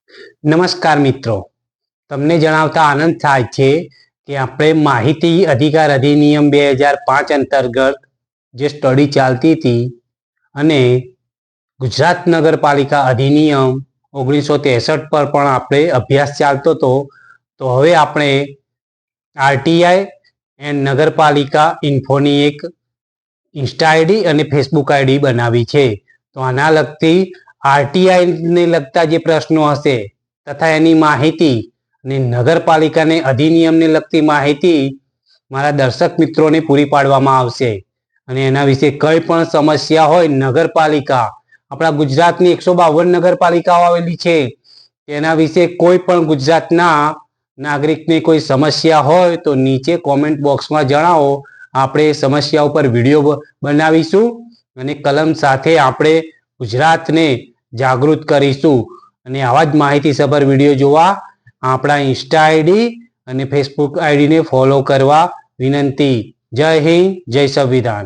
નમસ્કાર મિત્રો, તમને જણાવતા આનંદ થાય છે કે આપણે માહિતી અધિકાર અધિનિયમ 2005 અંતર્ગત જે સ્ટડી ચાલતી હતી અને ગુજરાત નગરપાલિકા અધિનિયમ 1963 પર પણ આપણે અભ્યાસ ચાલતો હતો. તો હવે આપણે આરટીઆઈ એન્ડ નગરપાલિકા ઇન્ફોની એક ઇન્સ્ટા આઈડી અને ફેસબુક આઈડી બનાવી છે. તો આના લગતી આરટીઆઈને લગતા જે પ્રશ્નો હશે તથા એની માહિતી અને નગરપાલિકાને અધિનિયમને લગતી માહિતી મારા દર્શક મિત્રોને પૂરી પાડવામાં આવશે. અને એના વિશે કંઈ પણ સમસ્યા હોય, નગરપાલિકા આપણા ગુજરાતની 152 નગરપાલિકાઓ આવેલી છે, તેના વિશે કોઈ પણ ગુજરાતના નાગરિકને કોઈ સમસ્યા હોય તો નીચે કોમેન્ટ બોક્સમાં જણાવો. આપણે સમસ્યા ઉપર વિડીયો બનાવીશું અને કલમ સાથે આપણે ગુજરાતને જાગૃત કરીશું. અને આવા જ માહિતીસભર વિડીયો જોવા આપણા ઇન્સ્ટા આઈડી અને ફેસબુક આઈડીને ફોલો કરવા વિનંતી. જય હિન્દ, જય સંવિધાન.